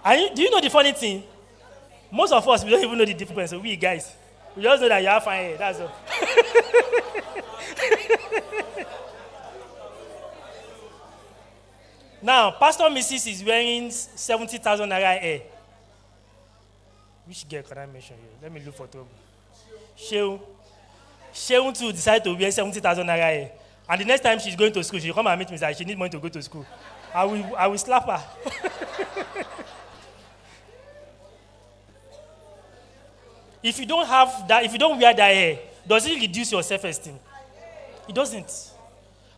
And do you know the funny thing? Most of us, we don't even know the difference. So we guys, we just know that you have fine hair. That's all. Now, Pastor Mrs. is wearing 70,000 naira hair. Which girl can I mention here? Let me look for trouble. Sheun too decided to wear 70,000 naira hair. And the next time she's going to school, she'll come and meet me and say she needs money to go to school. I will slap her. If you don't have that, if you don't wear that hair, does it reduce your self-esteem? It doesn't.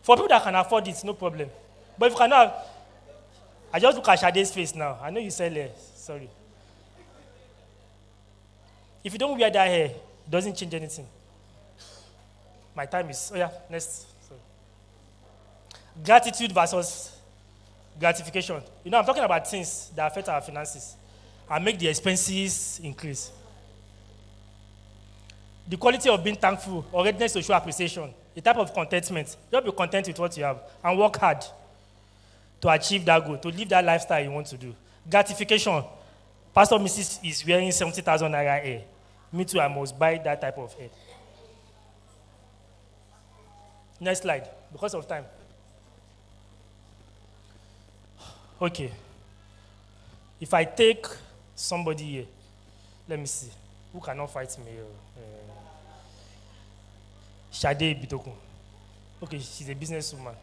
For people that can afford it, no problem. But if you cannot, I just look at Shade's face now. I know you said less. Sorry. If you don't wear that hair, it doesn't change anything. My time is, next. Sorry. Gratitude versus gratification. You know, I'm talking about things that affect our finances and make the expenses increase. The quality of being thankful or readiness to show appreciation, the type of contentment. Just be content with what you have and work hard to achieve that goal, to live that lifestyle you want to do. Gratification. Pastor Mrs. is wearing 70,000 naira hair. Me too, I must buy that type of hair. Next slide, because of time. Okay. If I take somebody here, let me see. Who cannot fight me? Shade Bitokun. Okay, she's a businesswoman.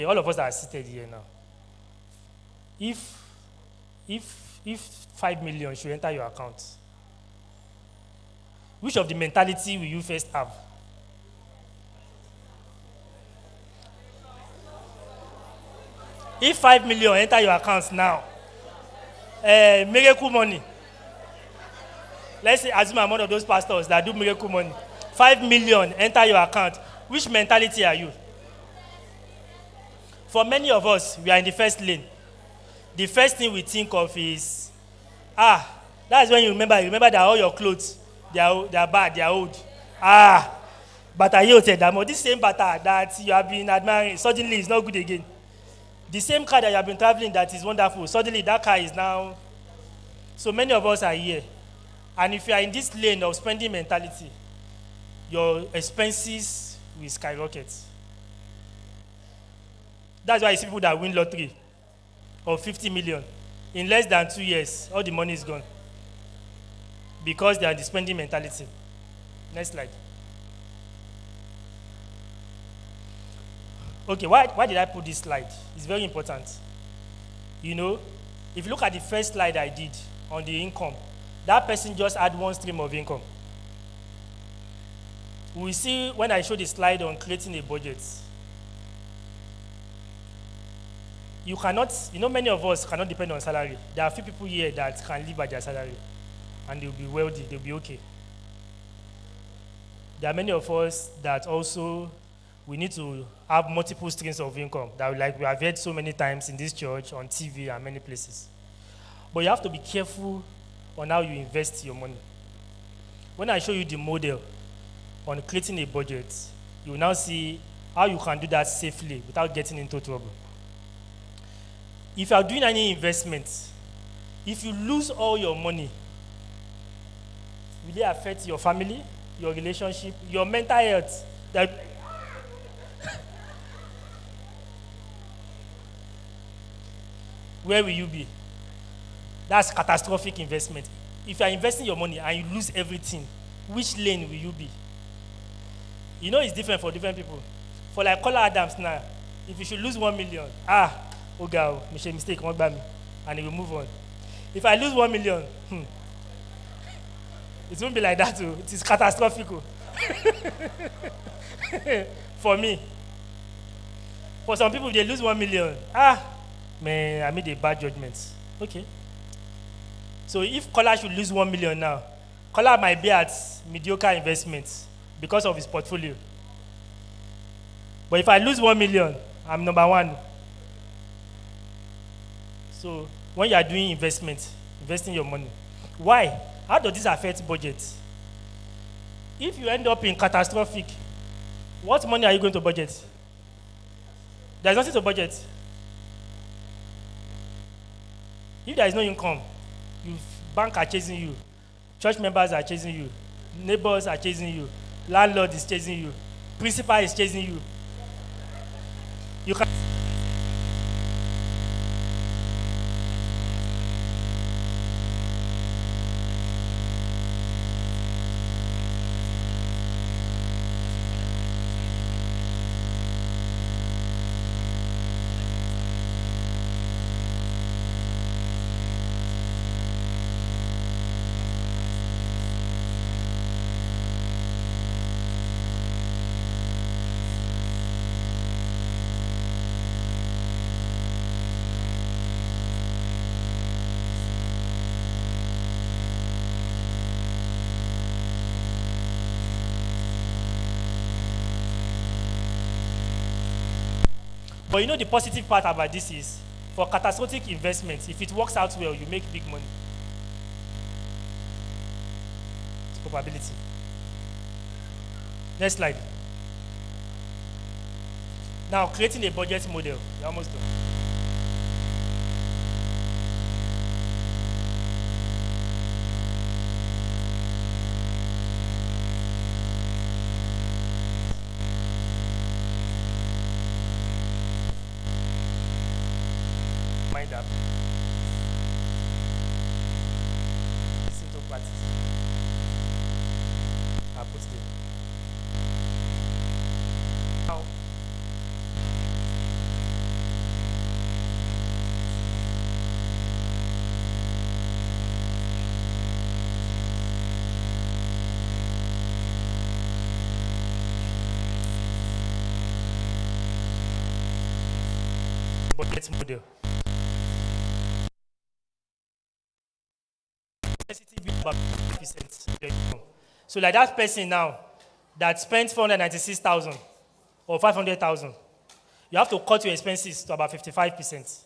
All of us are seated here now. If 5 million should enter your account, which of the mentality will you first have? If 5 million enter your account now, miracle money. Let's say, assume I'm one of those pastors that do miracle money. 5 million enter your account. Which mentality are you? For many of us, we are in the first lane. The first thing we think of is, that's when you remember that all your clothes, they are bad, they are old. Bata Yotedamo, this same bata that you have been admiring, suddenly is not good again. The same car that you have been traveling that is wonderful, suddenly that car is now. So many of us are here. And if you are in this lane of spending mentality, your expenses will skyrocket. That's why you see people that win lottery of 50 million. In less than 2 years, all the money is gone. Because they are in the spending mentality. Next slide. Okay, why did I put this slide? It's very important. You know, if you look at the first slide I did on the income, that person just had one stream of income. We see when I show the slide on creating a budget. Many of us cannot depend on salary. There are few people here that can live by their salary and they'll be wealthy, they'll be okay. There are many of us that also, we need to have multiple streams of income that like we have heard so many times in this church, on TV and many places. But you have to be careful on how you invest your money. When I show you the model on creating a budget, you will now see how you can do that safely without getting into trouble. If you are doing any investment, if you lose all your money, will it affect your family, your relationship, your mental health? Where will you be? That's catastrophic investment. If you are investing your money and you lose everything, which lane will you be? You know it's different for different people. For like Kola Adams now, if you should lose 1 million, mistake, and he will move on. If I lose 1 million, it won't be like that too. It is catastrophic. For me. For some people, if they lose 1 million, man, I made a bad judgment. Okay. So if Kola should lose 1 million now, Kola might be at mediocre investments because of his portfolio. But if I lose 1 million, I'm number one. So when you are doing investing your money, why? How does this affect budget? If you end up in catastrophic, what money are you going to budget? There's nothing to budget. If there is no income, you bank are chasing you, church members are chasing you, neighbors are chasing you, landlord is chasing you, principal is chasing you. You can. But you know the positive part about this is, for catastrophic investments, if it works out well, you make big money. It's probability. Next slide. Now, creating a budget model. You're almost done. Mind up. Listen to practice. I'll put it. Now, budget model. Necessity be about 50%. So like that person now that spent 496,000 or 500,000, you have to cut your expenses to about 55%.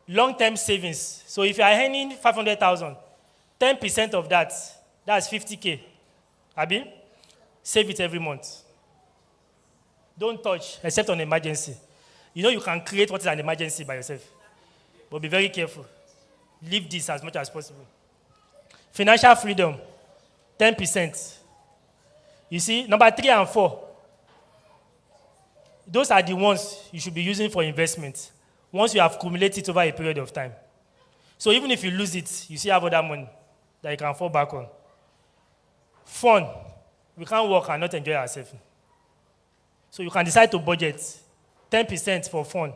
Long-term savings. So if you are earning 500,000, 10% of that, that's 50K. Abi? Save it every month. Don't touch, except on emergency. You know you can create what is an emergency by yourself. But be very careful. Leave this as much as possible. Financial freedom, 10%. You see, number 3 and 4, those are the ones you should be using for investment once you have accumulated it over a period of time. So even if you lose it, you still have other money that you can fall back on. Fun. We can't work and not enjoy ourselves. So you can decide to budget 10% for fun.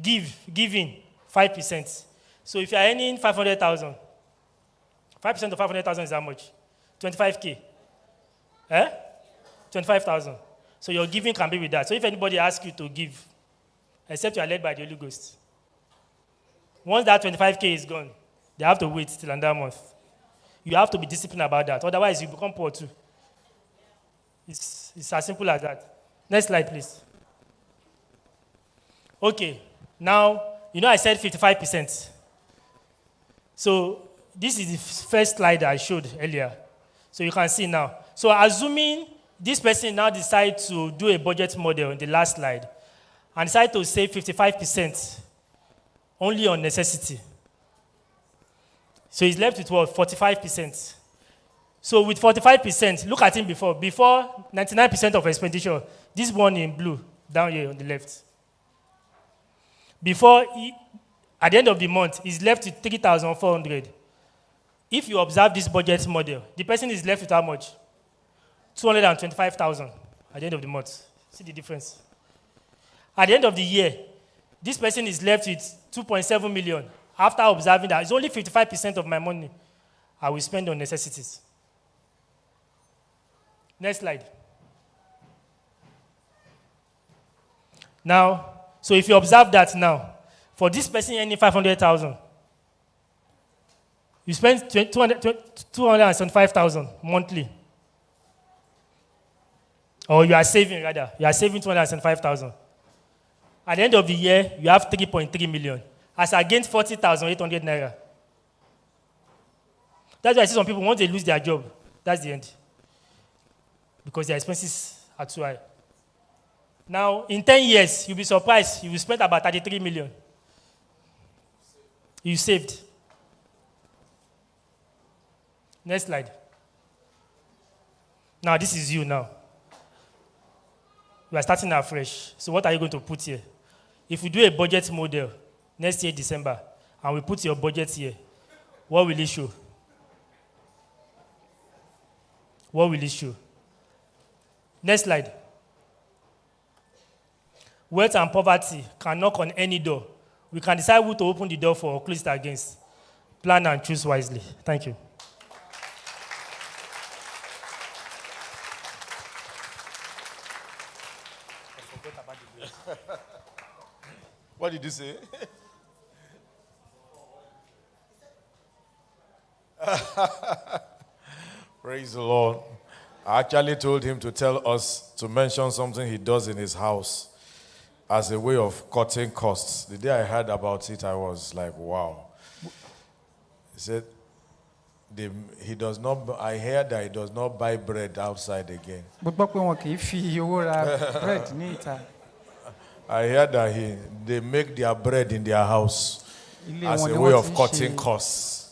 Giving, 5%. So if you are earning 500,000, 5% of 500,000 is how much? 25K. 25,000. So your giving can be with that. So if anybody asks you to give, except you are led by the Holy Ghost, once that 25K is gone, they have to wait till another month. You have to be disciplined about that. Otherwise, you become poor too. It's as simple as that. Next slide, please. Okay. Now, you know I said 55%. So this is the first slide I showed earlier. So you can see now. So assuming this person now decides to do a budget model in the last slide and decide to save 55% only on necessity. So he's left with what? 45%. So with 45%, look at him before. Before, 99% of expenditure. This one in blue, down here on the left. Before, at the end of the month, he's left with 3,400. If you observe this budget model, the person is left with how much? 225,000 at the end of the month. See the difference? At the end of the year, this person is left with 2.7 million. After observing that, it's only 55% of my money I will spend on necessities. Next slide. Now, so if you observe that now, for this person earning 500,000, you spend 275,000 monthly. Or you are saving, rather. You are saving 275,000. At the end of the year, you have 3.3 million. As against 40,800 naira. That's why I see some people, once they lose their job, that's the end. Because their expenses are too high. Now, in 10 years, you'll be surprised. You will spend about 33 million. You saved. Next slide. Now, this is you now. We are starting afresh. So what are you going to put here? If we do a budget model next year, December, and we put your budget here, what will it show? What will it show? Next slide. Wealth and poverty can knock on any door. We can decide who to open the door for or close it against. Plan and choose wisely. Thank you. What did you say? Praise the Lord. I actually told him to tell us to mention something he does in his house as a way of cutting costs. The day I heard about it, I was like, wow. He said, he does not. I heard that he does not buy bread outside again. I heard that they make their bread in their house as a way of cutting costs.